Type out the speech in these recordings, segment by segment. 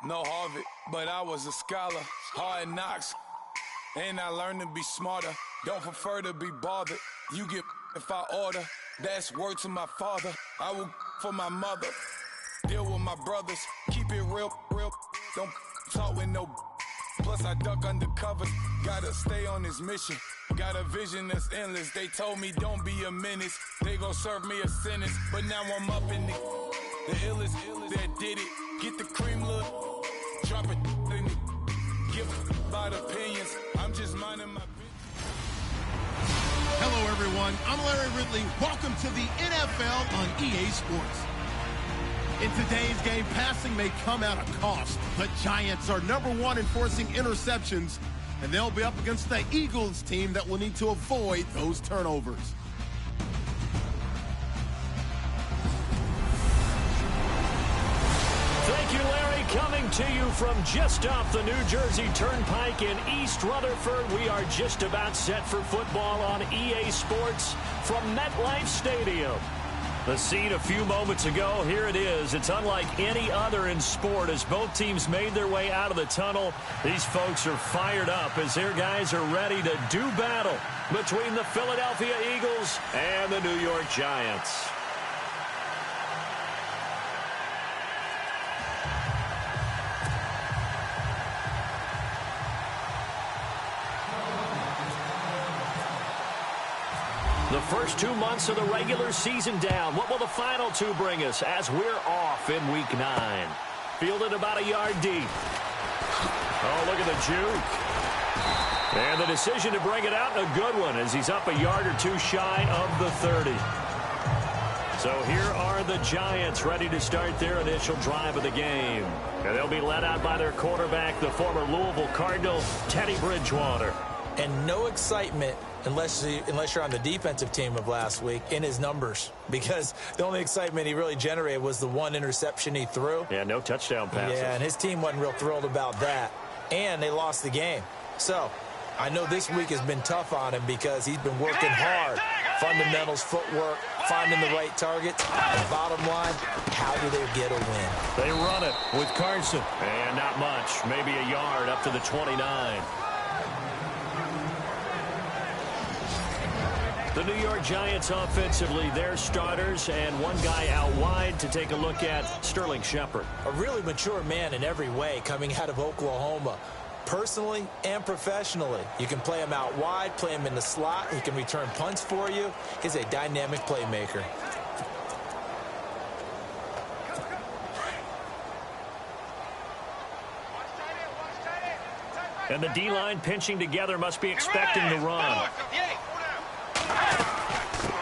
No Harvard, but I was a scholar. Hard knocks, and I learned to be smarter. Don't prefer to be bothered. You get if I order. That's word to my father. I will for my mother. Deal with my brothers. Keep it real. Don't talk with no. Plus I duck undercover. Gotta stay on this mission. Got a vision that's endless. They told me don't be a menace. They gon' serve me a sentence. But now I'm up in the illest that did it. Get the cream, look. Drop it in it. Give about opinions. I'm just minding my business. Hello, everyone. I'm Larry Ridley. Welcome to the NFL on EA Sports. In today's game, passing may come at a cost. The Giants are #1 in forcing interceptions, and they'll be up against the Eagles team that will need to avoid those turnovers. Thank you, Larry. Coming to you from just off the New Jersey Turnpike in East Rutherford, we are just about set for football on EA Sports from MetLife Stadium. The scene a few moments ago, here it is. It's unlike any other in sport as both teams made their way out of the tunnel. These folks are fired up as their guys are ready to do battle between the Philadelphia Eagles and the New York Giants. The first 2 months of the regular season down. What will the final two bring us as we're off in Week 9? Fielded about a yard deep. Oh, look at the juke. And the decision to bring it out, a good one, as he's up a yard or two shy of the 30. So here are the Giants ready to start their initial drive of the game. And they'll be led out by their quarterback, the former Louisville Cardinal, Teddy Bridgewater. And no excitement unless you're on the defensive team of last week in his numbers, because the only excitement he really generated was the one interception he threw. Yeah, no touchdown passes. Yeah, and his team wasn't real thrilled about that. And they lost the game. So I know this week has been tough on him because he's been working hard. Fundamentals, footwork, finding the right targets. And bottom line, how do they get a win? They run it with Carson. And not much, maybe a yard up to the 29. The New York Giants offensively, their starters, and one guy out wide to take a look at, Sterling Shepard. A really mature man in every way coming out of Oklahoma, personally and professionally. You can play him out wide, play him in the slot. He can return punts for you. He's a dynamic playmaker. And the D-line pinching together must be expecting the run.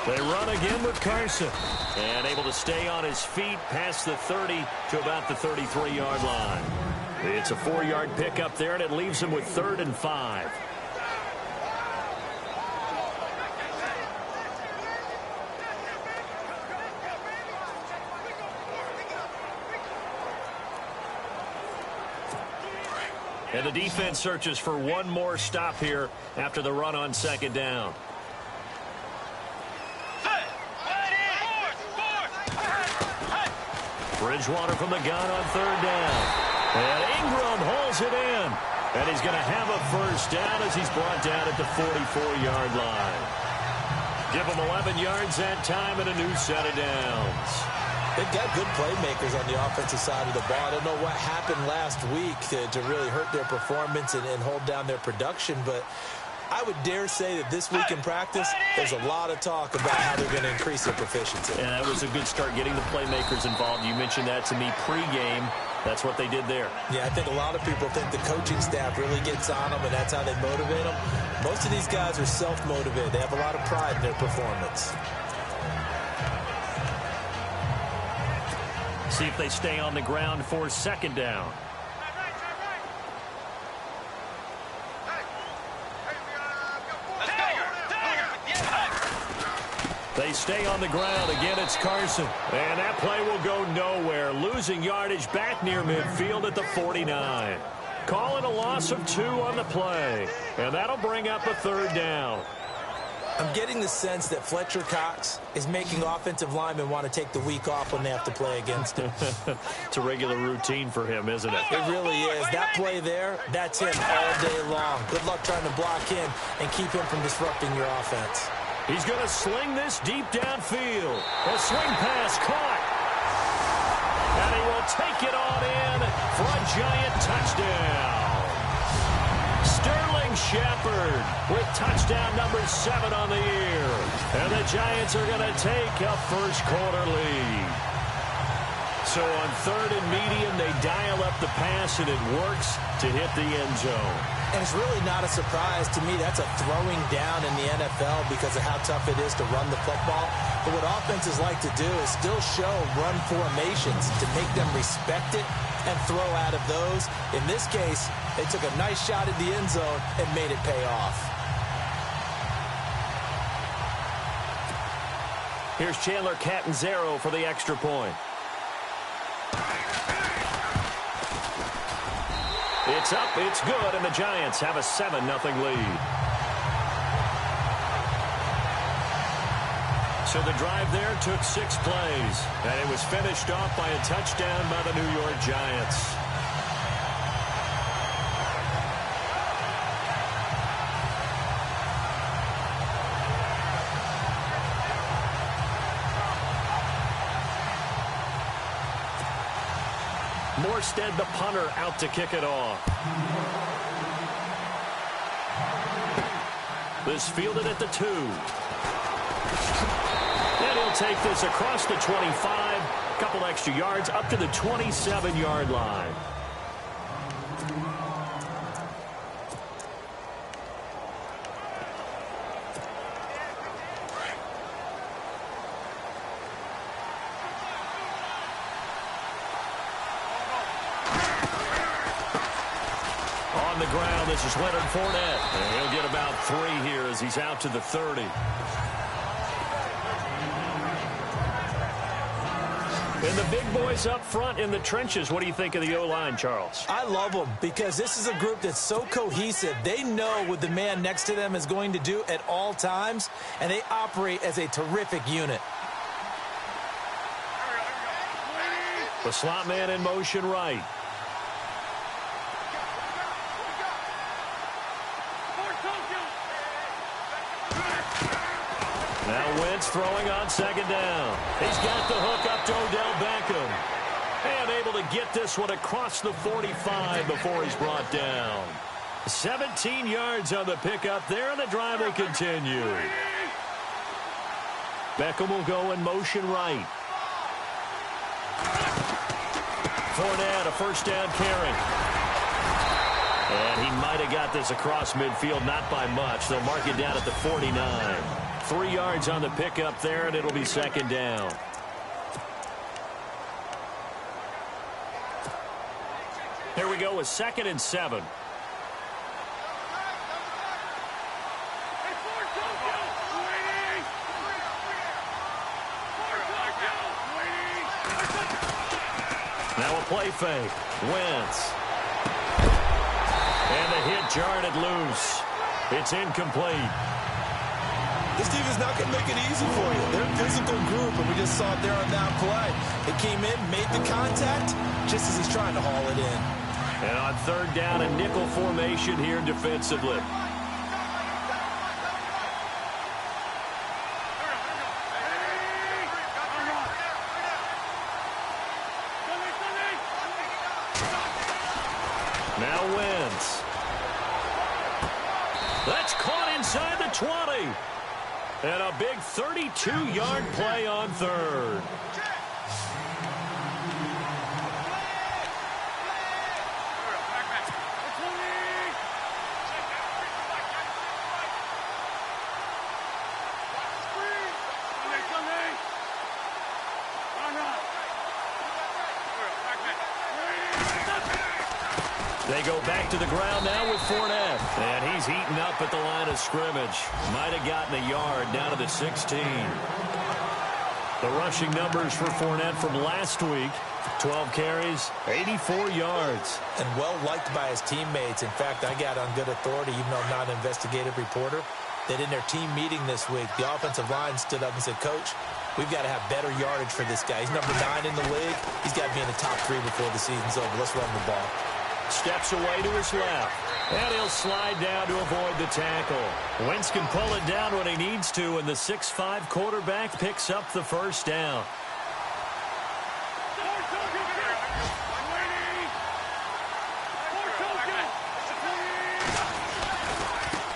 They run again with Carson. And able to stay on his feet past the 30 to about the 33-yard line. It's a 4-yard pickup there, and it leaves him with 3rd and 5. And the defense searches for one more stop here after the run on 2nd down. Bridgewater from the gun on 3rd down. And Ingram holds it in. And he's going to have a first down as he's brought down at the 44-yard line. Give him 11 yards that time and a new set of downs. They've got good playmakers on the offensive side of the ball. I don't know what happened last week to really hurt their performance and hold down their production, but I would dare say that this week in practice, there's a lot of talk about how they're going to increase their proficiency. And that was a good start, getting the playmakers involved. You mentioned that to me pregame. That's what they did there. Yeah, I think a lot of people think the coaching staff really gets on them, and that's how they motivate them. Most of these guys are self-motivated. They have a lot of pride in their performance. See if they stay on the ground for 2nd down. They stay on the ground. Again, it's Carson. And that play will go nowhere. Losing yardage back near midfield at the 49. Calling a loss of 2 on the play. And that'll bring up a 3rd down. I'm getting the sense that Fletcher Cox is making offensive linemen want to take the week off when they have to play against him. It's a regular routine for him, isn't it? It really is. That play there, that's him all day long. Good luck trying to block him and keep him from disrupting your offense. He's going to sling this deep downfield. A swing pass caught. And he will take it on in for a Giant touchdown. Sterling Shepard with touchdown number 7 on the year. And the Giants are going to take a first-quarter lead. So on 3rd and medium, they dial up the pass, and it works to hit the end zone. And it's really not a surprise to me. That's a throwing down in the NFL because of how tough it is to run the football. But what offenses like to do is still show run formations to make them respect it and throw out of those. In this case, they took a nice shot at the end zone and made it pay off. Here's Chandler Catanzaro for the extra point. It's up, it's good, and the Giants have a 7-0 lead. So the drive there took 6 plays, and it was finished off by a touchdown by the New York Giants. Morstead, the punter, out to kick it off. This fielded at the 2. And he'll take this across the 25. A couple extra yards up to the 27-yard line. On the ground, this is Leonard Fournette. And he'll get about 3 here as he's out to the 30. And the big boys up front in the trenches. What do you think of the O-line, Charles? I love them because this is a group that's so cohesive. They know what the man next to them is going to do at all times, and they operate as a terrific unit. The slot man in motion right. Now Wentz throwing on 2nd down. He's got the hook up to Odell Beckham. And able to get this one across the 45 before he's brought down. 17 yards on the pickup there, and the drive will continue. Beckham will go in motion right. Fournette, a first down carry. And he might have got this across midfield, not by much. They'll mark it down at the 49. 3 yards on the pickup there, and it'll be 2nd down. Here we go with 2nd and 7. Now a play fake. Wentz. And the hit jarred it loose. It's incomplete. This defense is not going to make it easy for you. They're a physical group, and we just saw it there on that play. It came in, made the contact, just as he's trying to haul it in. And on 3rd down, a nickel formation here defensively. Now Wentz. That's caught inside the 20. And a big 32-yard play on 3rd. They go back to the ground now with Fournette. And he's heating up at the line of scrimmage. Might have gotten a yard down to the 16. The rushing numbers for Fournette from last week. 12 carries, 84 yards. And well-liked by his teammates. In fact, I got on good authority, even though I'm not an investigative reporter. that in their team meeting this week, the offensive line stood up and said, Coach, we've got to have better yardage for this guy. He's number 9 in the league. He's got to be in the top 3 before the season's over. Let's run the ball. Steps away to his left. And he'll slide down to avoid the tackle. Wentz can pull it down when he needs to, and the 6'5" quarterback picks up the first down.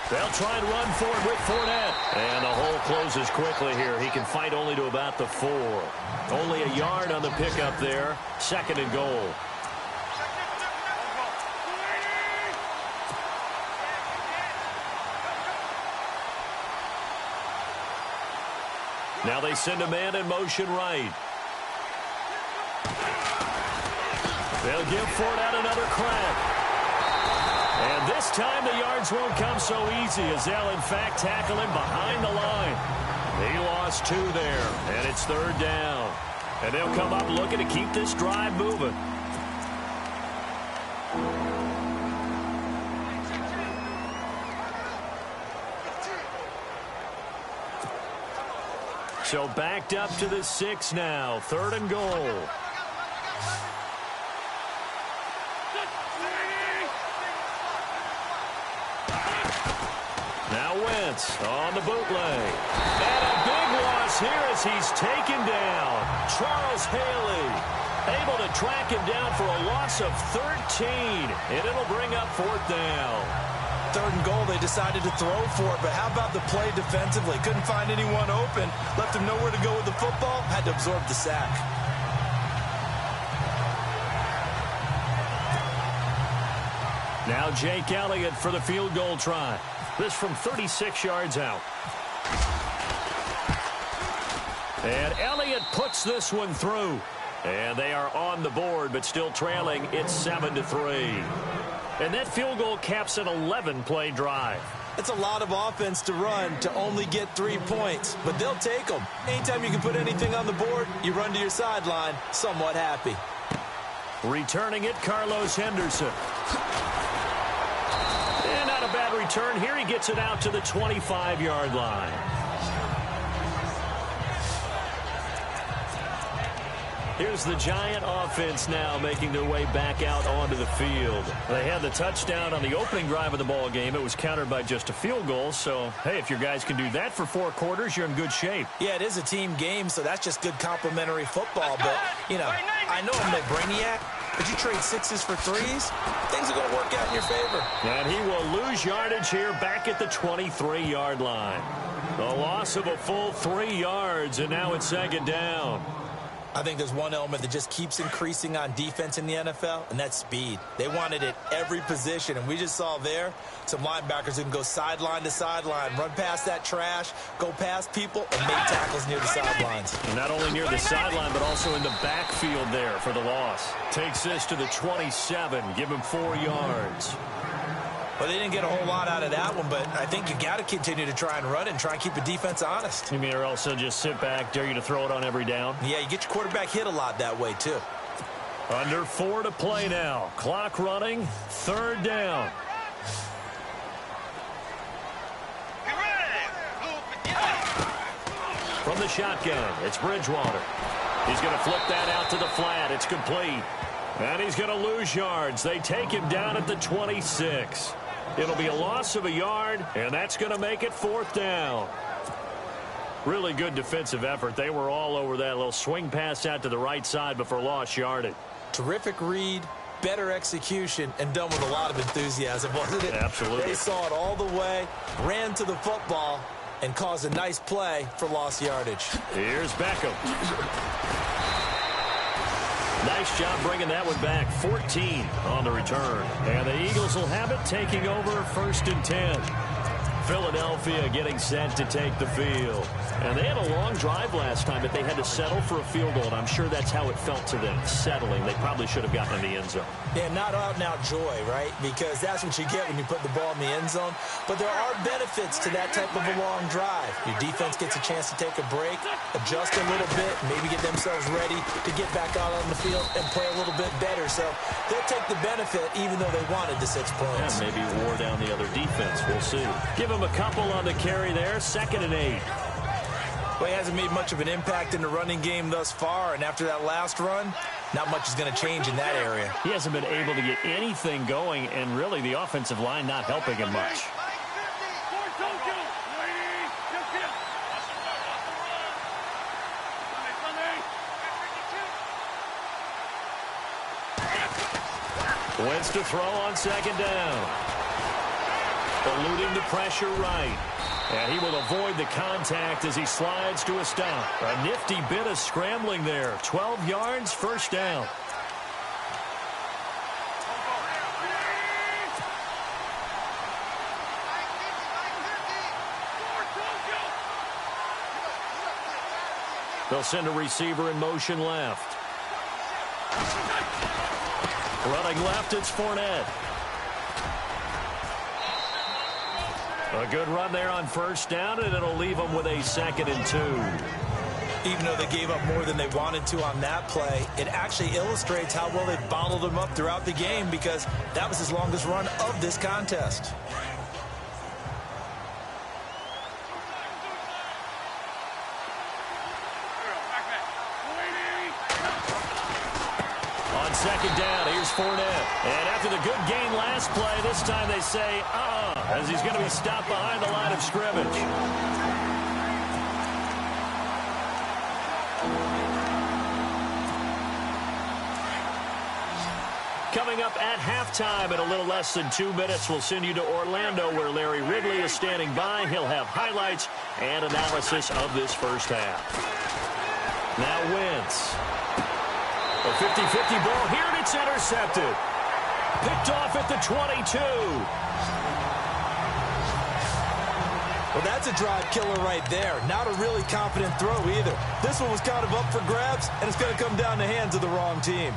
They'll try and run for it with Fournette. And the hole closes quickly here. He can fight only to about the 4. Only a yard on the pickup there. 2nd and goal. Now they send a man in motion right. They'll give Fournette another crack. And this time the yards won't come so easy as they'll in fact tackle him behind the line. He lost 2 there, and it's 3rd down. And they'll come up looking to keep this drive moving. So backed up to the 6 now, 3rd and goal. Now Wentz on the bootleg. And a big loss here as he's taken down. Charles Haley able to track him down for a loss of 13. And it'll bring up 4th down. 3rd and goal, they decided to throw for it, but how about the play defensively? Couldn't find anyone open. Left him nowhere to go with the football. Had to absorb the sack. Now Jake Elliott for the field goal try. This from 36 yards out. And Elliott puts this one through. And they are on the board, but still trailing. It's 7-3. And that field goal caps an 11-play drive. It's a lot of offense to run to only get 3 points, but they'll take them. Anytime you can put anything on the board, you run to your sideline, somewhat happy. Returning it, Carlos Henderson. And not a bad return here. He gets it out to the 25-yard line. Here's the Giant offense now making their way back out onto the field. They had the touchdown on the opening drive of the ball game. It was countered by just a field goal. So, hey, if your guys can do that for 4 quarters, you're in good shape. Yeah, it is a team game, so that's just good complimentary football. But, you know, I know I'm no brainiac, but you trade 6s for 3s, things are going to work out in your favor. And he will lose yardage here back at the 23-yard line. The loss of a full 3 yards, and now it's 2nd down. I think there's one element that just keeps increasing on defense in the NFL, and that's speed. They want it at every position, and we just saw there some linebackers who can go sideline to sideline, run past that trash, go past people, and make tackles near the sidelines. And not only near the sideline, but also in the backfield there for the loss. Takes this to the 27, give him 4 yards. Well, they didn't get a whole lot out of that one, but I think you got to continue to try and run it and try and keep the defense honest. You mean, or else they'll just sit back, dare you to throw it on every down? Yeah, you get your quarterback hit a lot that way, too. Under 4 to play now. Clock running, 3rd down. From the shotgun, it's Bridgewater. He's going to flip that out to the flat. It's complete. And he's going to lose yards. They take him down at the 26. It'll be a loss of a yard, and that's going to make it 4th down. Really good defensive effort. They were all over that little swing pass out to the right side before lost yardage. Terrific read, better execution, and done with a lot of enthusiasm, wasn't it? Absolutely. They saw it all the way, ran to the football, and caused a nice play for lost yardage. Here's Beckham. Nice job bringing that one back. 14 on the return. And the Eagles will have it, taking over 1st and 10. Philadelphia getting set to take the field. And they had a long drive last time, but they had to settle for a field goal, and I'm sure that's how it felt to them, settling. They probably should have gotten in the end zone. Yeah, not out-and-out joy, right? Because that's what you get when you put the ball in the end zone. But there are benefits to that type of a long drive. Your defense gets a chance to take a break, adjust a little bit, maybe get themselves ready to get back out on the field and play a little bit better. So they'll take the benefit even though they wanted the 6 points. Yeah, maybe wore down the other defense. We'll see. Give him him a couple on the carry there. 2nd and 8. Well, he hasn't made much of an impact in the running game thus far, and after that last run, not much is going to change in that area. He hasn't been able to get anything going, and really the offensive line not helping him much. Wentz to throw on 2nd down. Eluding the pressure right. And he will avoid the contact as he slides to a stop. A nifty bit of scrambling there. 12 yards, 1st down. They'll send a receiver in motion left. Running left, it's Fournette. A good run there on 1st down, and it'll leave them with a 2nd and 2. Even though they gave up more than they wanted to on that play, it actually illustrates how well they bottled them up throughout the game, because that was his longest run of this contest. On 2nd down, here's Fournette. And after the good gain last play, this time they say, as he's going to be stopped behind the line of scrimmage. Coming up at halftime in a little less than 2 minutes, we'll send you to Orlando, where Larry Ridley is standing by. He'll have highlights and analysis of this first half. Now Wentz. A 50-50 ball here, and it's intercepted. Picked off at the 22. Well, that's a drive killer right there. Not a really confident throw either. This one was kind of up for grabs, and it's going to come down the hands of the wrong team.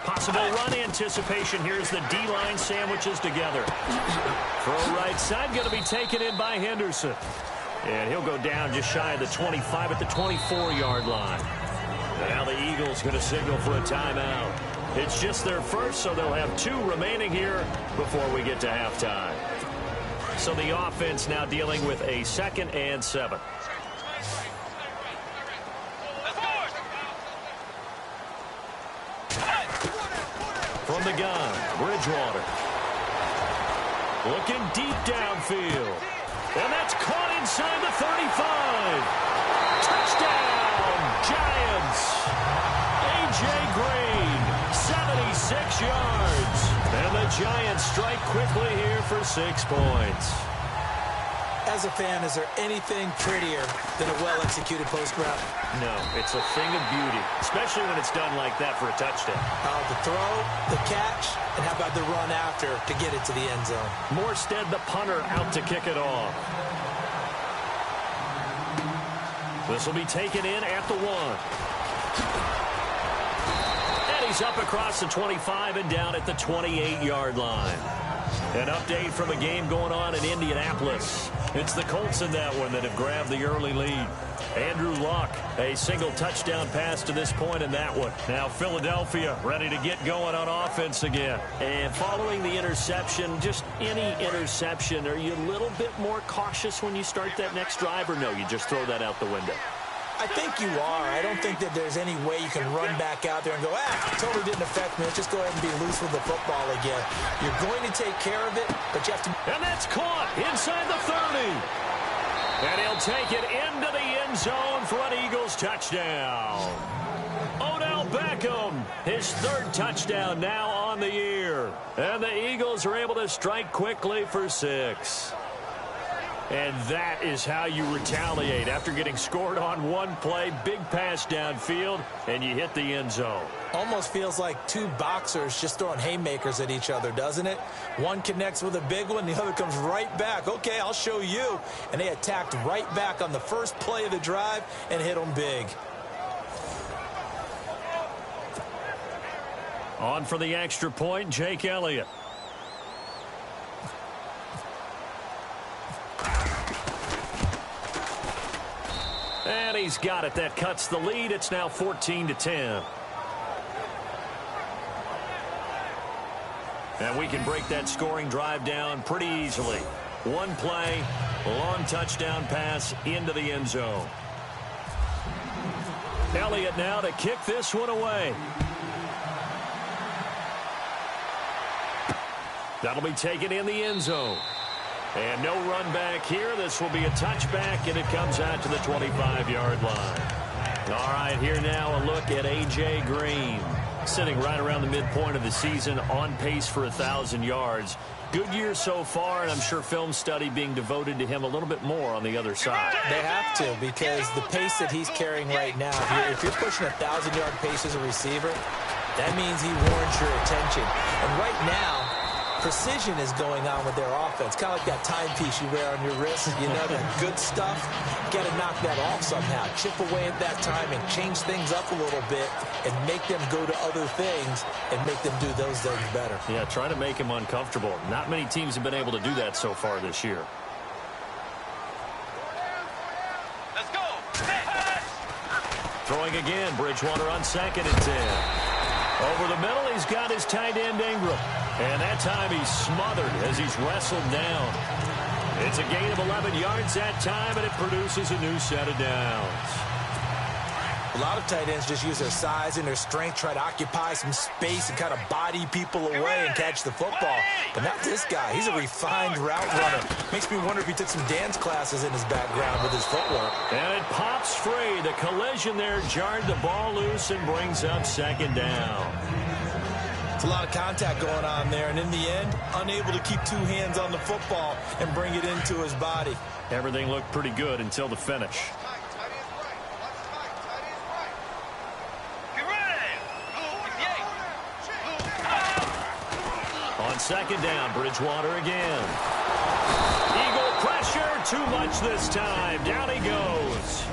Possible run anticipation. Here's the D-line sandwiches together. Throw right side, going to be taken in by Henderson. And he'll go down just shy of the 25 at the 24-yard line. And now the Eagles going to signal for a timeout. It's just their first, so they'll have 2 remaining here before we get to halftime. So the offense now dealing with a 2nd and 7. From the gun, Bridgewater. Looking deep downfield. And that's caught inside the 35. Touchdown, Giants. A.J. Green, 76 yards. And the Giants strike quickly here for 6 points. As a fan, is there anything prettier than a well-executed post route? No, it's a thing of beauty, especially when it's done like that for a touchdown. The throw, the catch, and how about the run after to get it to the end zone? Morstead, the punter, out to kick it off. This will be taken in at the 1. And he's up across the 25 and down at the 28-yard line. An update from a game going on in Indianapolis. It's the Colts in that one that have grabbed the early lead. Andrew Luck, a single touchdown pass to this point in that one. Now Philadelphia ready to get going on offense again. And following the interception, just any interception, are you a little bit more cautious when you start that next drive, or no, you just throw that out the window? I think you are. I don't think that there's any way you can run back out there and go, totally didn't affect me. Let's just go ahead and be loose with the football again. You're going to take care of it, but you have to... And that's caught inside the 30. And he'll take it into the end zone for an Eagles touchdown. Odell Beckham, his 3rd touchdown now on the year. And the Eagles are able to strike quickly for 6. And that is how you retaliate after getting scored on one play. Big pass downfield, and you hit the end zone. Almost feels like 2 boxers just throwing haymakers at each other, doesn't it? One connects with a big one, the other comes right back. Okay, I'll show you. And they attacked right back on the first play of the drive and hit them big. On for the extra point, Jake Elliott. And he's got it. That cuts the lead. It's now 14-10. And we can break that scoring drive down pretty easily. One play, long touchdown pass into the end zone. Elliott now to kick this one away. That'll be taken in the end zone. And no run back here. This will be a touchback, and it comes out to the 25-yard line. All right, here now a look at A.J. Green. Sitting right around the midpoint of the season, on pace for 1,000 yards. Good year so far, and I'm sure film study being devoted to him a little bit more on the other side. They have to, because the pace that he's carrying right now, if you're pushing a 1,000-yard pace as a receiver, that means he warrants your attention. And right now, precision is going on with their offense. Kind of like that timepiece you wear on your wrist. You know, that good stuff. Got to knock that off somehow. Chip away at that timing. Change things up a little bit and make them go to other things and make them do those things better. Yeah, try to make him uncomfortable. Not many teams have been able to do that so far this year. Let's go. Throwing again. Bridgewater on 2nd and 10. Over the middle, he's got his tight end Ingram. And that time he's smothered as he's wrestled down. It's a gain of 11 yards that time, and it produces a new set of downs. A lot of tight ends just use their size and their strength, try to occupy some space and kind of body people away and catch the football. But not this guy. He's a refined route runner. Makes me wonder if he took some dance classes in his background with his footwork. And it pops free. The collision there jarred the ball loose and brings up 2nd down. It's a lot of contact going on there, and in the end, unable to keep 2 hands on the football and bring it into his body. Everything looked pretty good until the finish. On 2nd down, Bridgewater again. Eagle pressure, too much this time. Down he goes.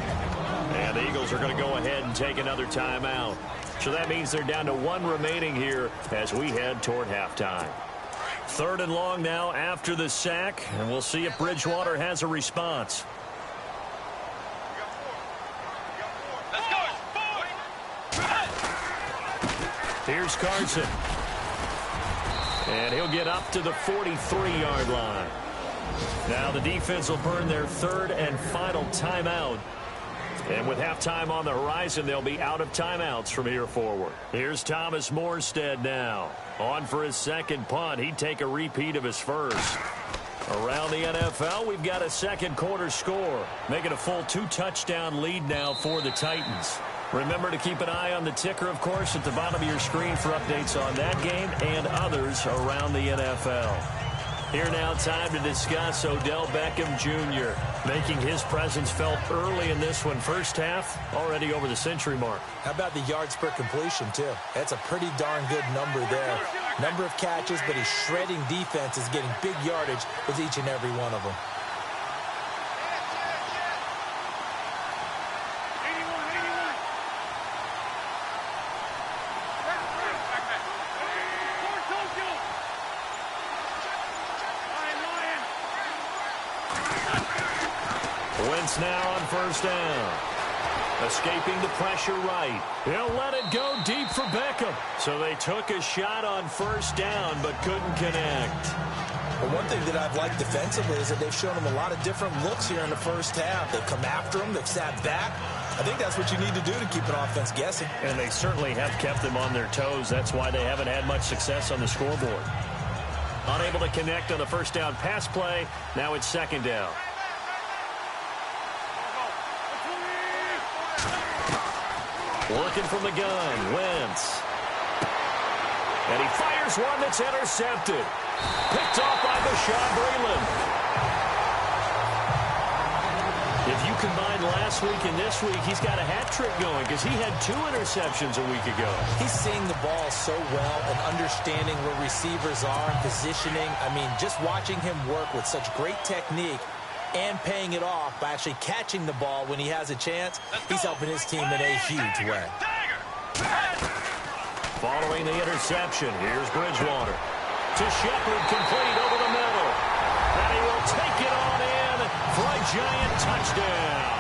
And the Eagles are going to go ahead and take another timeout. So that means they're down to 1 remaining here as we head toward halftime. 3rd and long now after the sack, and we'll see if Bridgewater has a response. Let's go. Here's Carson. And he'll get up to the 43-yard line. Now the defense will burn their 3rd and final timeout. And with halftime on the horizon, they'll be out of timeouts from here forward. Here's Thomas Morstead now. On for his 2nd punt. He'd take a repeat of his 1st. Around the NFL, we've got a 2nd quarter score. Making a full 2-touchdown lead now for the Titans. Remember to keep an eye on the ticker, of course, at the bottom of your screen for updates on that game and others around the NFL. Here now, time to discuss Odell Beckham Jr. making his presence felt early in this one. First half, already over the century mark. How about the yards per completion, too? That's a pretty darn good number there. Number of catches, but he's shredding defenses, getting big yardage with each and every one of them. Wentz now on 1st down. Escaping the pressure right. He'll let it go deep for Beckham. So they took a shot on 1st down but couldn't connect. But one thing that I've liked defensively is that they've shown him a lot of different looks here in the first half. They've come after him. They've sat back. I think that's what you need to do to keep an offense guessing. And they certainly have kept them on their toes. That's why they haven't had much success on the scoreboard. Unable to connect on the 1st down pass play. Now it's 2nd down. Working from the gun, Wentz. And he fires one that's intercepted. Picked off by Bashaud Breeland. If you combine last week and this week, he's got a hat trick going because he had 2 interceptions a week ago. He's seeing the ball so well and understanding where receivers are and positioning. I mean, just watching him work with such great technique and paying it off by actually catching the ball when he has a chance, he's helping his team in a huge way. Following the interception, here's Bridgewater. To Shepard, complete over the middle. And he will take it on in for a giant touchdown.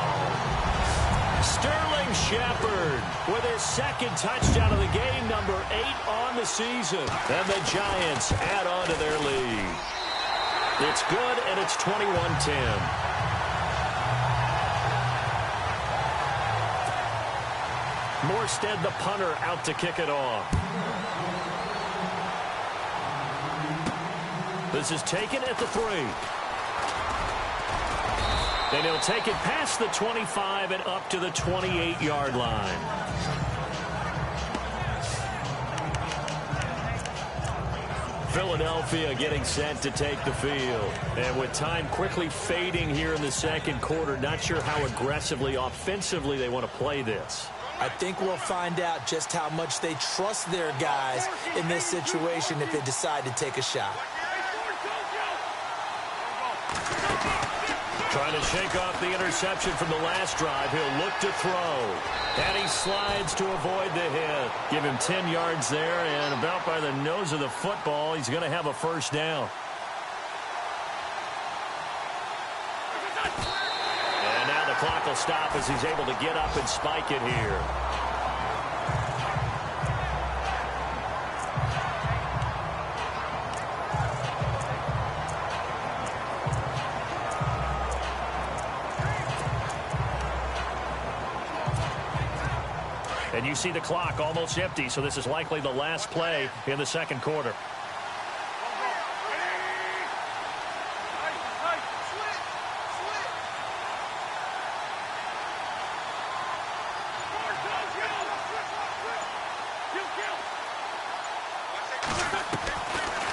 Sterling Sterling Shepard with his second touchdown of the game, number 8 on the season. And the Giants add on to their lead. It's good, and it's 21-10. Morstead, the punter, out to kick it off. This is taken at the 3. Then he'll take it past the 25 and up to the 28-yard line. Philadelphia getting set to take the field. And with time quickly fading here in the second quarter, not sure how aggressively, offensively they want to play this. I think we'll find out just how much they trust their guys in this situation if they decide to take a shot. Trying to shake off the interception from the last drive. He'll look to throw. And he slides to avoid the hit. Give him 10 yards there, and about by the nose of the football, he's going to have a first down. And now the clock will stop as he's able to get up and spike it here. And you see the clock almost empty, so this is likely the last play in the second quarter.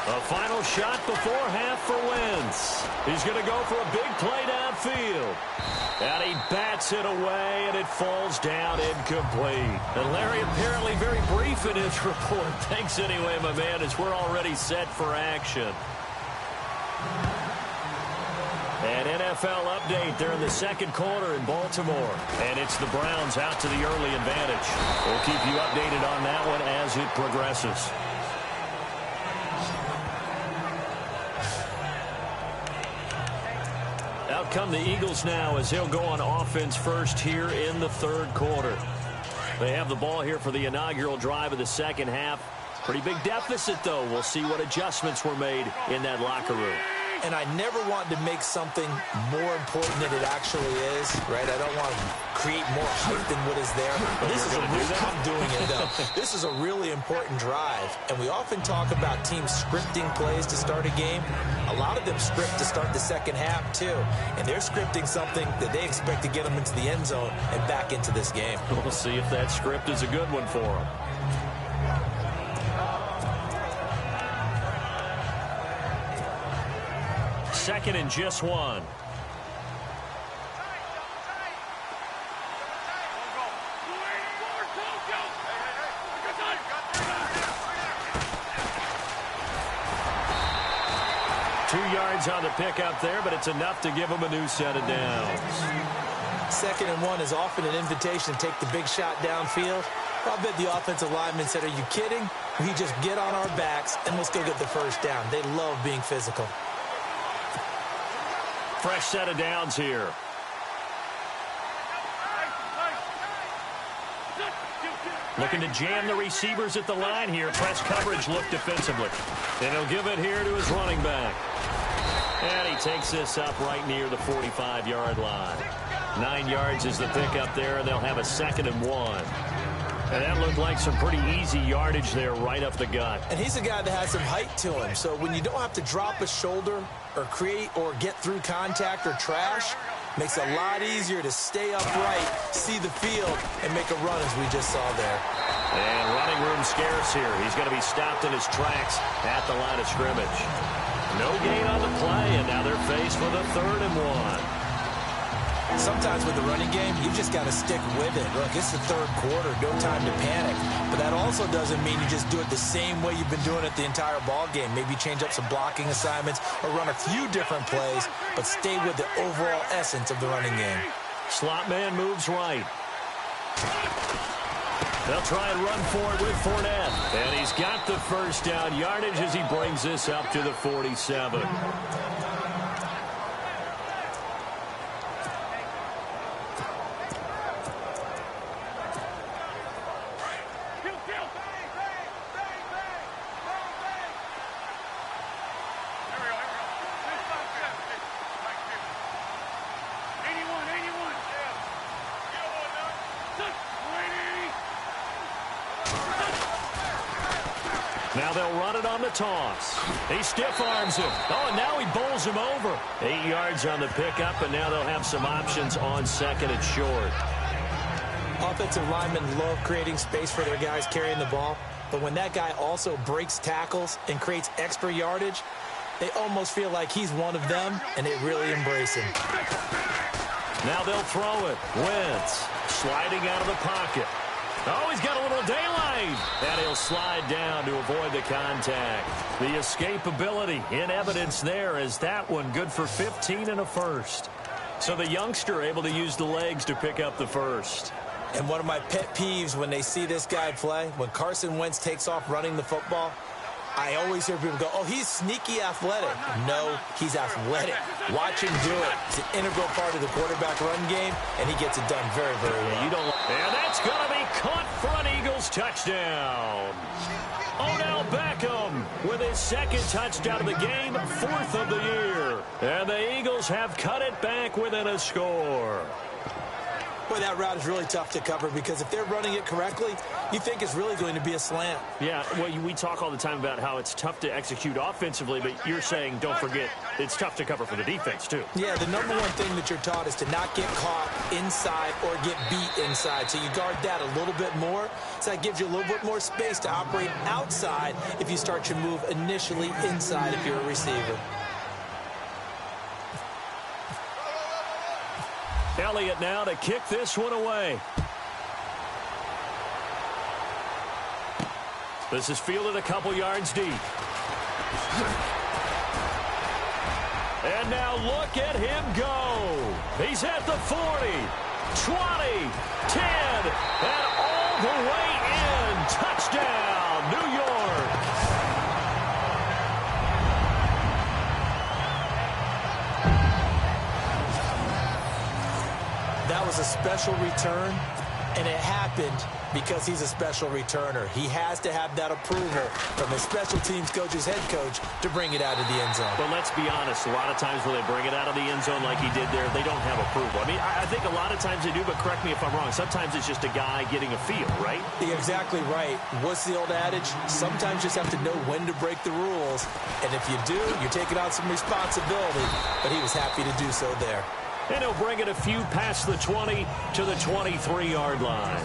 A final shot before half for Wentz. He's going to go for a big play downfield. And he bats it away, and it falls down incomplete. And Larry apparently very brief in his report. Thanks anyway, my man, as we're already set for action. An NFL update there in the second quarter in Baltimore. And it's the Browns out to the early advantage. We'll keep you updated on that one as it progresses. Out come the Eagles now as they'll go on offense first here in the third quarter. They have the ball here for the inaugural drive of the second half. Pretty big deficit, though. We'll see what adjustments were made in that locker room. And I never want to make something more important than it actually is, right? I don't want to create more hype than what is there. I'm doing it, though. This is a really important drive. And we often talk about teams scripting plays to start a game. A lot of them script to start the second half, too. And they're scripting something that they expect to get them into the end zone and back into this game. We'll see if that script is a good one for them. Second and just 1. Two yards on the pickup there, but it's enough to give them a new set of downs. Second and 1 is often an invitation to take the big shot downfield. I bet the offensive lineman said, "Are you kidding? We just get on our backs and let's go get the first down." They love being physical. Fresh set of downs here. Looking to jam the receivers at the line here. Press coverage look defensively. And he'll give it here to his running back. And he takes this up right near the 45-yard line. 9 yards is the pickup there, and they'll have a second and 1. And that looked like some pretty easy yardage there right up the gut. And he's a guy that has some height to him. So when you don't have to drop a shoulder or create or get through contact or trash, makes it a lot easier to stay upright, see the field, and make a run as we just saw there. And running room scarce here. He's going to be stopped in his tracks at the line of scrimmage. No gain on the play, and now they're faced with a third and 1. Sometimes with the running game, you just got to stick with it. Look, it's the third quarter, no time to panic. But that also doesn't mean you just do it the same way you've been doing it the entire ball game. Maybe change up some blocking assignments or run a few different plays, but stay with the overall essence of the running game. Slot man moves right. They'll try and run for it with Fournette. And he's got the first down yardage as he brings this up to the 47. Now they'll run it on the toss. He stiff arms him. Oh, and now he bowls him over. 8 yards on the pickup, and now they'll have some options on second and short. Offensive linemen love creating space for their guys carrying the ball, but when that guy also breaks tackles and creates extra yardage, they almost feel like he's one of them, and they really embrace him. Now they'll throw it. Wentz sliding out of the pocket. Oh, he's got a little daylight. And he'll slide down to avoid the contact. The escapability in evidence there as that one good for 15 and a first. So the youngster able to use the legs to pick up the first. And one of my pet peeves when they see this guy play, when Carson Wentz takes off running the football, I always hear people go, oh, he's sneaky athletic. No, he's athletic. Watch him do it. It's an integral part of the quarterback run game, and he gets it done very, very well. And that's going to be caught for an Eagles touchdown. Odell Beckham with his second touchdown of the game, 4th of the year. And the Eagles have cut it back within a score. Boy, that route is really tough to cover because if they're running it correctly, you think it's really going to be a slant. Yeah, well, we talk all the time about how it's tough to execute offensively, but you're saying, don't forget, it's tough to cover for the defense, too. Yeah, the number one thing that you're taught is to not get caught inside or get beat inside. So you guard that a little bit more. So that gives you a little bit more space to operate outside if you start your move initially inside if you're a receiver. Elliott now to kick this one away. This is fielded a couple yards deep. And now look at him go. He's at the 40, 20, 10, and all the way in. Touchdown, New York. That was a special return, and it happened because he's a special returner. He has to have that approval from his special teams coach's head coach to bring it out of the end zone. But let's be honest, a lot of times when they bring it out of the end zone like he did there, they don't have approval. I mean, I think a lot of times they do, but correct me if I'm wrong. Sometimes it's just a guy getting a feel, right? You're exactly right. What's the old adage? Sometimes you just have to know when to break the rules. And if you do, you're taking on some responsibility. But he was happy to do so there. And he'll bring it a few past the 20 to the 23-yard line.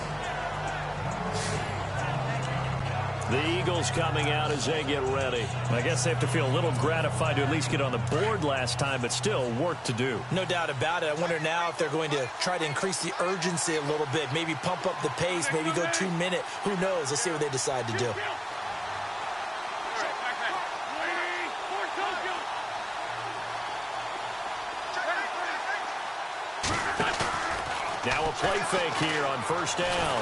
The Eagles coming out as they get ready. I guess they have to feel a little gratified to at least get on the board last time, but still work to do. No doubt about it. I wonder now if they're going to try to increase the urgency a little bit, maybe pump up the pace, maybe go 2 minute. Who knows? Let's see what they decide to do. Now a play fake here on first down.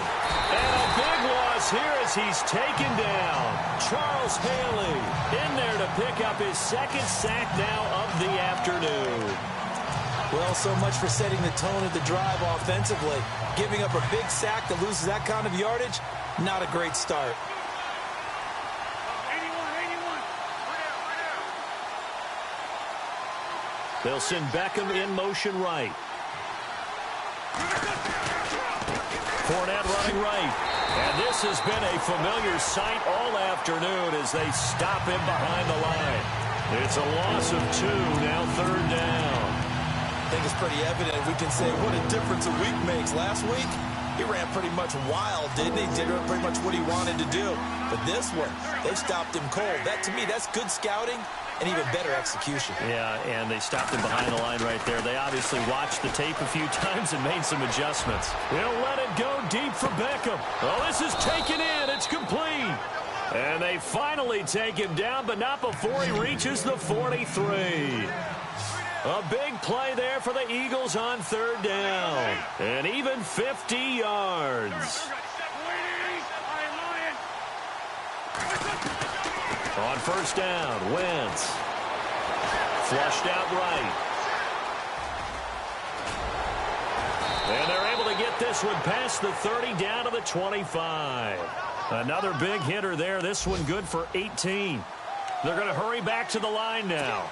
And a big loss here as he's taken down. Charles Haley in there to pick up his second sack now of the afternoon. Well, so much for setting the tone of the drive offensively. Giving up a big sack that loses that kind of yardage, not a great start. They'll send Beckham in motion right. Fournette running right. And this has been a familiar sight all afternoon as they stop him behind the line. It's a loss of 2, now third down. I think it's pretty evident. We can say what a difference a week makes. Last week, he ran pretty much wild, didn't he? Did pretty much what he wanted to do. But this one, they stopped him cold. That, to me, that's good scouting and even better execution. Yeah, and they stopped him behind the line right there. They obviously watched the tape a few times and made some adjustments. They'll let it go deep for Beckham. Oh, this is taken in. It's complete. And they finally take him down, but not before he reaches the 43. A big play there for the Eagles on third down. And even 50 yards. On first down, Wentz. Flushed out right. And they're able to get this one past the 30 down to the 25. Another big hitter there. This one good for 18. They're going to hurry back to the line now.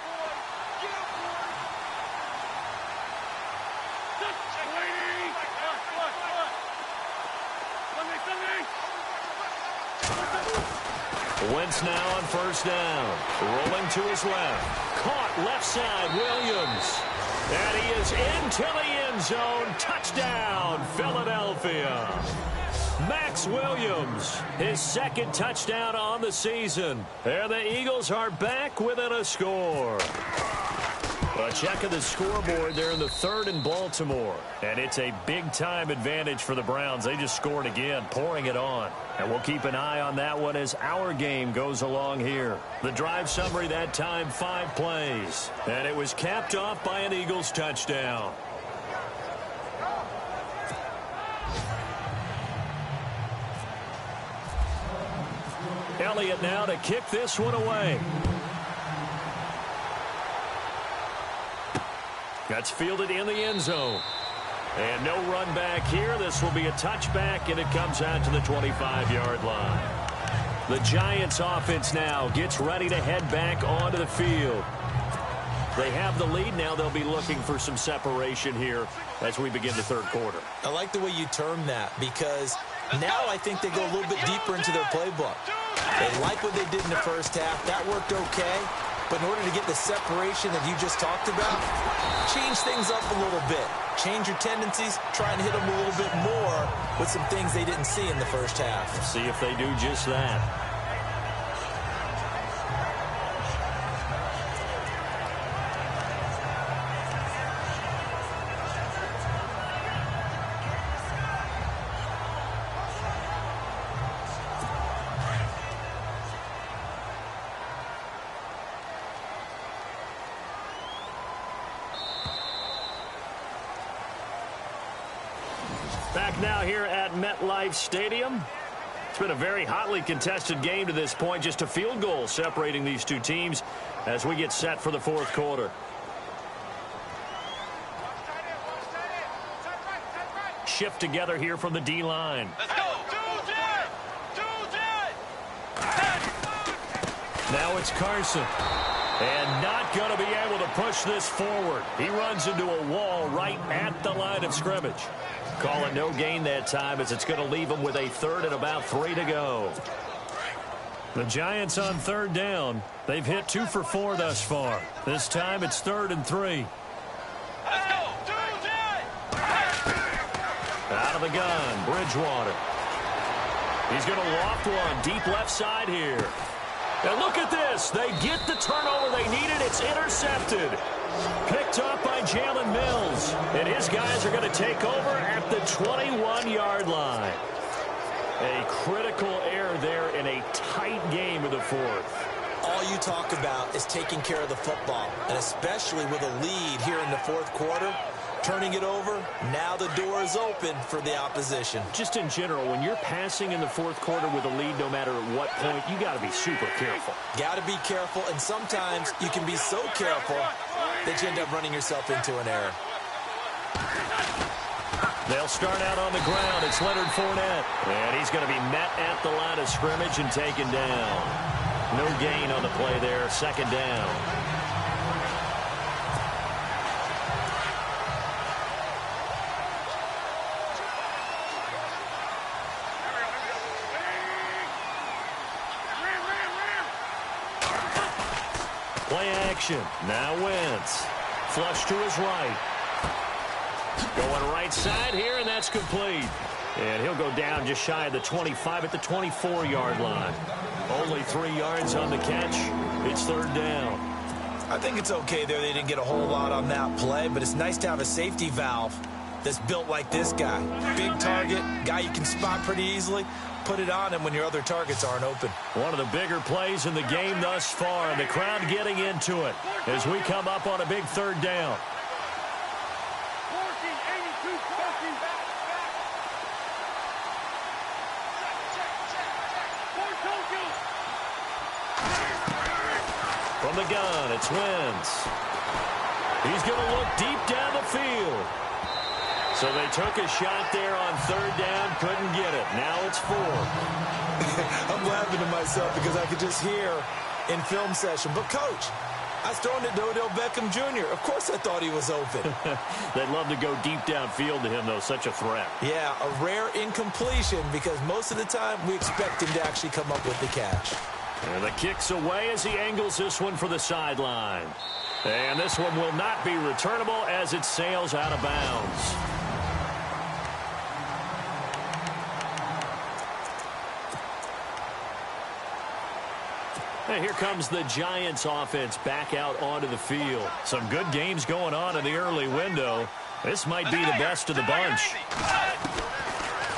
Wentz now on first down. Rolling to his left. Caught left side, Williams. And he is into the end zone. Touchdown, Philadelphia. Max Williams, his second touchdown on the season. And the Eagles are back within a score. A check of the scoreboard there in the third in Baltimore. And it's a big-time advantage for the Browns. They just scored again, pouring it on. And we'll keep an eye on that one as our game goes along here. The drive summary that time, 5 plays. And it was capped off by an Eagles touchdown. Elliott now to kick this one away. That's fielded in the end zone. And no run back here. This will be a touchback, and it comes out to the 25-yard line. The Giants offense now gets ready to head back onto the field. They have the lead. Now they'll be looking for some separation here as we begin the third quarter. I like the way you term that, because now I think they go a little bit deeper into their playbook. They like what they did in the first half. That worked okay. But in order to get the separation that you just talked about, change things up a little bit. Change your tendencies. Try and hit them a little bit more with some things they didn't see in the first half. See if they do just that. Back now here at MetLife Stadium. It's been a very hotly contested game to this point. Just a field goal separating these two teams as we get set for the fourth quarter. Shift together here from the D-line. Let's go. 2-10. Now it's Carson. And not going to be able to push this forward. He runs into a wall right at the line of scrimmage. Call it no gain that time as it's going to leave him with a third and about 3 to go. The Giants on third down. They've hit 2 for 4 thus far. This time it's 3rd and 3. Let's go. 2-10. Out of the gun, Bridgewater. He's going to loft one deep left side here. And look at this. They get the turnover they needed. It's intercepted. Picked up by Jalen Mills. And his guys are going to take over at the 21-yard line. A critical error there in a tight game of the fourth. All you talk about is taking care of the football, and especially with a lead here in the fourth quarter. Turning it over, now the door is open for the opposition. Just in general, when you're passing in the fourth quarter with a lead, no matter at what point, you got to be super careful. Got to be careful, and sometimes you can be so careful that you end up running yourself into an error. They'll start out on the ground. It's Leonard Fournette. And he's going to be met at the line of scrimmage and taken down. No gain on the play there. 2nd down. Play action. Now Wentz. Flush to his right. Going right side here, and that's complete. And he'll go down just shy of the 25 at the 24-yard line. Only 3 yards on the catch. It's 3rd down. I think it's okay there. They didn't get a whole lot on that play, but it's nice to have a safety valve that's built like this guy. Big target, guy you can spot pretty easily. Put it on him when your other targets aren't open. One of the bigger plays in the game thus far, and the crowd getting into it as we come up on a big 3rd down. From the gun, it's Wentz. He's going to look deep down the field. So they took a shot there on 3rd down, couldn't get it. Now it's 4. I'm laughing to myself because I could just hear in film session. But, Coach, I was throwing it to Odell Beckham Jr. Of course I thought he was open. They'd love to go deep downfield to him, though. Such a threat. Yeah, a rare incompletion because most of the time we expect him to actually come up with the catch. And the kick's away as he angles this one for the sideline. And this one will not be returnable as it sails out of bounds. And here comes the Giants offense back out onto the field. Some good games going on in the early window. This might be the best of the bunch.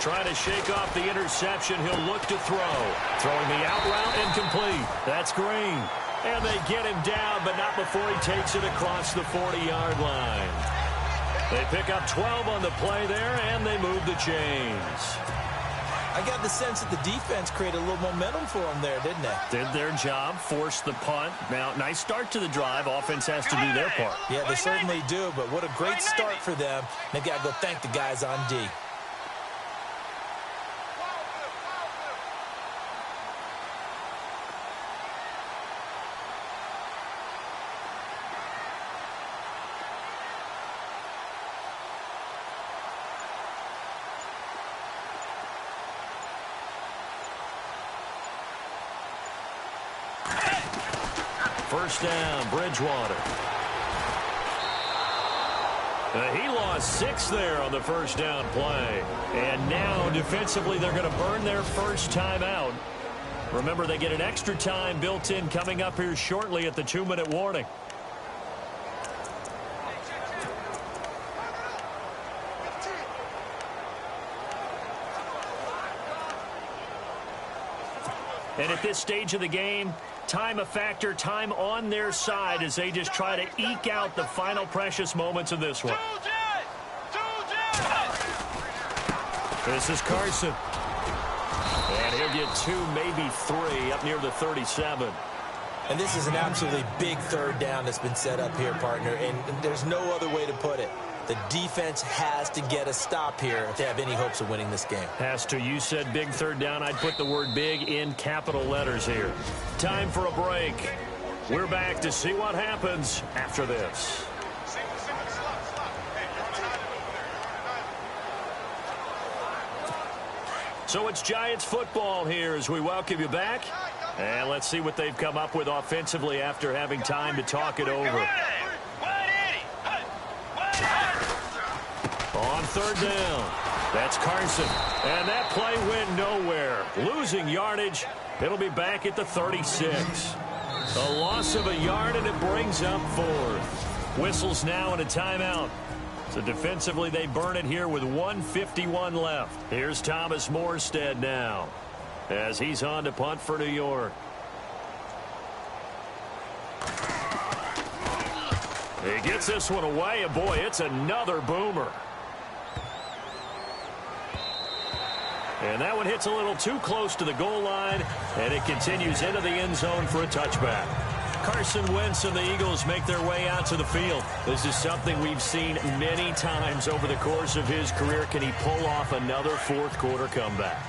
Trying to shake off the interception. He'll look to throw. Throwing the out route incomplete. That's Green. And they get him down, but not before he takes it across the 40-yard line. They pick up 12 on the play there, and they move the chains. I got the sense that the defense created a little momentum for them there, didn't they? Did their job, forced the punt. Now, nice start to the drive. Offense has to do their part. Yeah, they certainly do, but what a great start for them. They've got to go thank the guys on D. First down, Bridgewater. He lost 6 there on the first down play. And now, defensively, they're going to burn their first time out. Remember, they get an extra time built in coming up here shortly at the 2-minute warning. And at this stage of the game, time a factor, time on their side as they just try to eke out the final precious moments of this one. This is Carson. And he'll get 2, maybe 3 up near the 37. And this is an absolutely big third down that's been set up here, partner, and there's no other way to put it. The defense has to get a stop here if they have any hopes of winning this game. Has to. You said big third down. I'd put the word big in capital letters here. Time for a break. We're back to see what happens after this. So it's Giants football here as we welcome you back. And let's see what they've come up with offensively after having time to talk it over. On third down, that's Carson. And that play went nowhere. Losing yardage. It'll be back at the 36. A loss of a yard, and it brings up 4th. Whistles now and a timeout. So defensively, they burn it here with 1:51 left. Here's Thomas Morstead now as he's on to punt for New York. He gets this one away, and boy, it's another boomer. And that one hits a little too close to the goal line, and it continues into the end zone for a touchback. Carson Wentz and the Eagles make their way out to the field. This is something we've seen many times over the course of his career. Can he pull off another fourth-quarter comeback?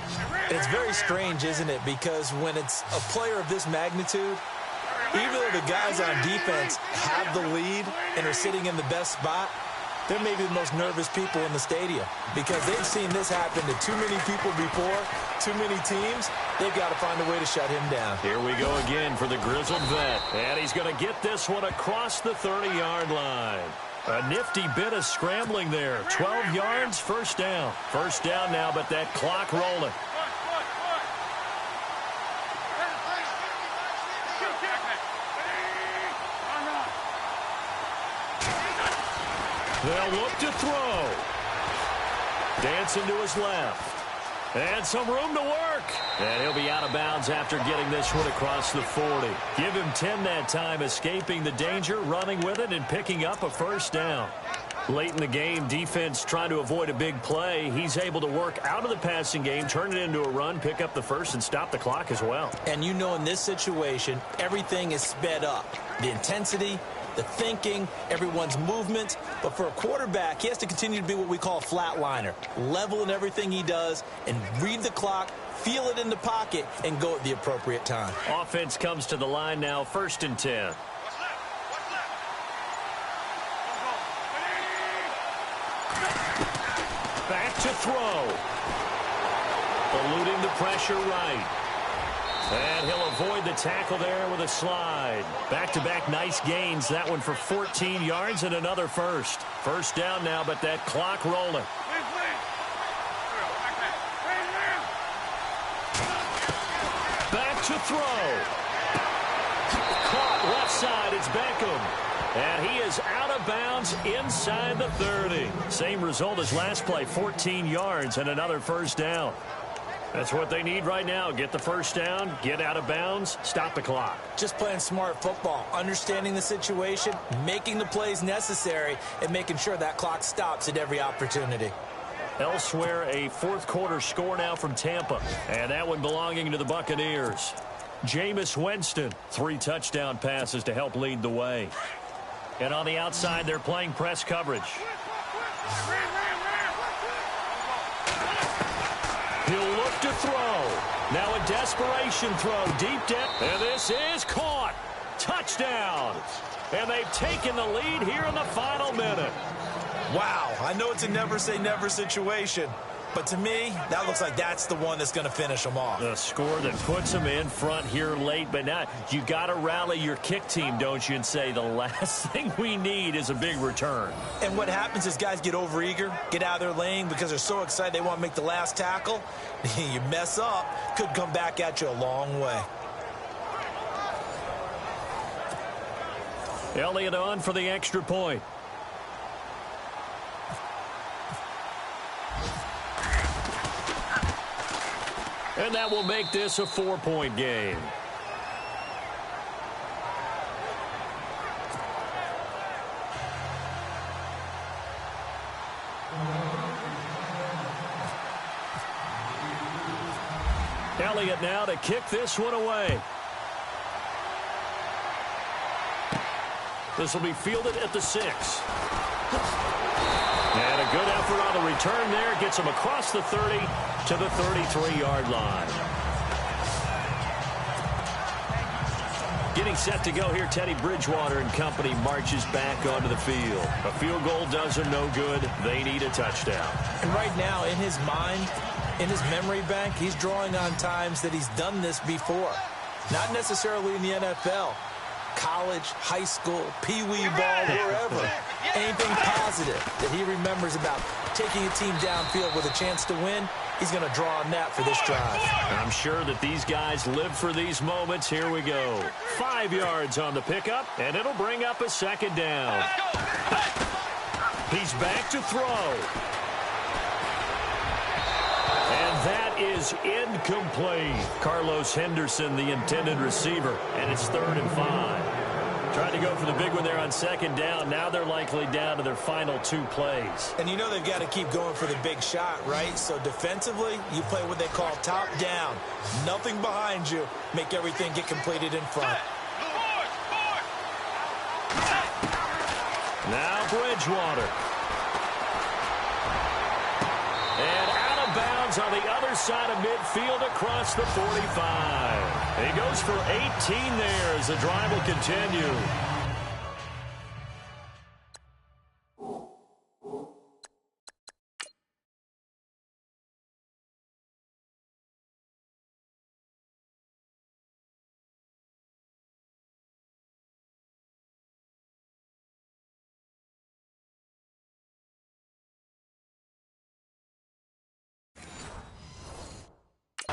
It's very strange, isn't it? Because when it's a player of this magnitude, even though the guys on defense have the lead and are sitting in the best spot, they're maybe the most nervous people in the stadium because they've seen this happen to too many people before, too many teams. They've got to find a way to shut him down. Here we go again for the grizzled vet. And he's going to get this one across the 30-yard line. A nifty bit of scrambling there. 12 yards, first down. First down now, but that clock rolling. They'll look to throw. Dancing to his left. And some room to work. And he'll be out of bounds after getting this one across the 40. Give him 10 that time, escaping the danger, running with it, and picking up a first down. Late in the game, defense trying to avoid a big play. He's able to work out of the passing game, turn it into a run, pick up the first, and stop the clock as well. And you know in this situation, everything is sped up. The intensity, the thinking, everyone's movement. But for a quarterback, he has to continue to be what we call a flatliner. Level in everything he does and read the clock, feel it in the pocket, and go at the appropriate time. Offense comes to the line now, 1st and 10. Back to throw. Eluding the pressure right. And he'll avoid the tackle there with a slide. Back-to-back nice gains. That one for 14 yards and another first. First down now, but that clock rolling. Back to throw. Caught left side. It's Beckham. And he is out of bounds inside the 30. Same result as last play, 14 yards and another first down. That's what they need right now. Get the first down, get out of bounds, stop the clock. Just playing smart football, understanding the situation, making the plays necessary, and making sure that clock stops at every opportunity. Elsewhere, a fourth quarter score now from Tampa. And that one belonging to the Buccaneers. Jameis Winston, 3 touchdown passes to help lead the way. And on the outside, they're playing press coverage. He'll look to throw. Now a desperation throw deep down. And this is caught. Touchdown. And they've taken the lead here in the final minute. Wow, I know it's a never-say-never situation, but to me, that looks like that's the one that's going to finish them off. The score that puts them in front here late, but now you got to rally your kick team, don't you, and say the last thing we need is a big return. And what happens is guys get overeager, get out of their lane because they're so excited they want to make the last tackle. You mess up, could come back at you a long way. Elliott on for the extra point. And that will make this a 4-point game. Elliott now to kick this one away. This will be fielded at the 6. And a good effort on the return there. Gets him across the 30 to the 33-yard line. Getting set to go here, Teddy Bridgewater and company marches back onto the field. A field goal does them no good. They need a touchdown. And right now, in his mind, in his memory bank, he's drawing on times that he's done this before. Not necessarily in the NFL. College, high school, pee-wee ball, wherever. Anything positive that he remembers about taking a team downfield with a chance to win, he's going to draw on that for this drive. I'm sure that these guys live for these moments. Here we go. 5 yards on the pickup, and it'll bring up a second down. He's back to throw. And that is incomplete. Carlos Henderson, the intended receiver, and it's 3rd and 5. Trying to go for the big one there on second down. Now they're likely down to their final 2 plays. And you know they've got to keep going for the big shot, right? So defensively, you play what they call top down. Nothing behind you. Make everything get completed in front. Now Bridgewater. And out of bounds on the other side of midfield across the 45. He goes for 18 there as the drive will continue.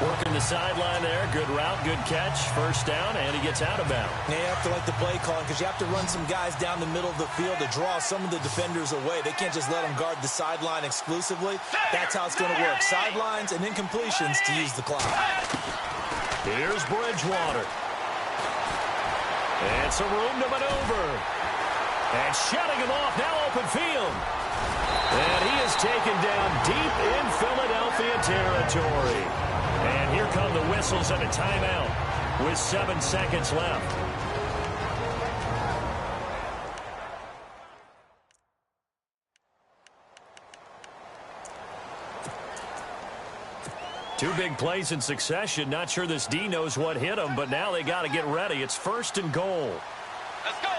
Working the sideline there. Good route, good catch. First down, and he gets out of bounds. Now you have to like the play calling because you have to run some guys down the middle of the field to draw some of the defenders away. They can't just let them guard the sideline exclusively. That's how it's going to work. Sidelines and incompletions to use the clock. Here's Bridgewater. And some room to maneuver. And shutting him off, now open field. And he is taken down deep in Philadelphia territory. And here come the whistles and a timeout with 7 seconds left. Two big plays in succession. Not sure this D knows what hit him, but now they got to get ready. It's 1st and goal. Let's go.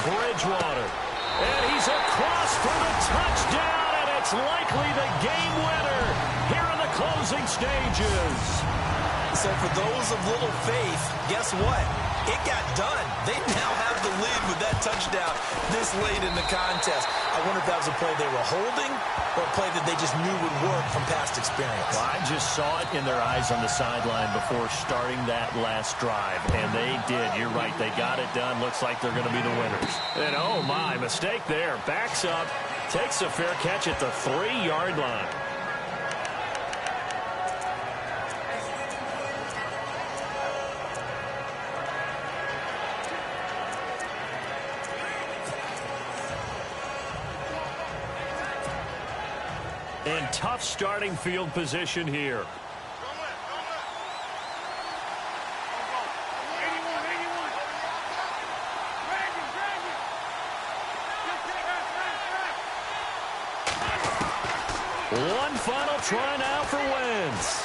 Bridgewater. And he's across for the touchdown, and That's likely the game winner here in the closing stages. So for those of little faith, guess what? It got done. They now have the lead with that touchdown this late in the contest. I wonder if that was a play they were holding or a play that they just knew would work from past experience. Well, I just saw it in their eyes on the sideline before starting that last drive, and they did. You're right. They got it done. Looks like they're going to be the winners. And, oh, my, mistake there. Backs up, takes a fair catch at the 3-yard line. In tough starting field position here. One final try now for Wentz.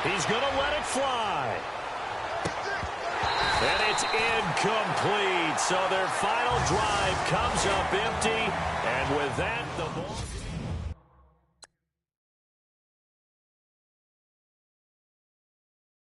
He's going to let it fly. And it's incomplete. So their final drive comes up empty. And with that, the ball...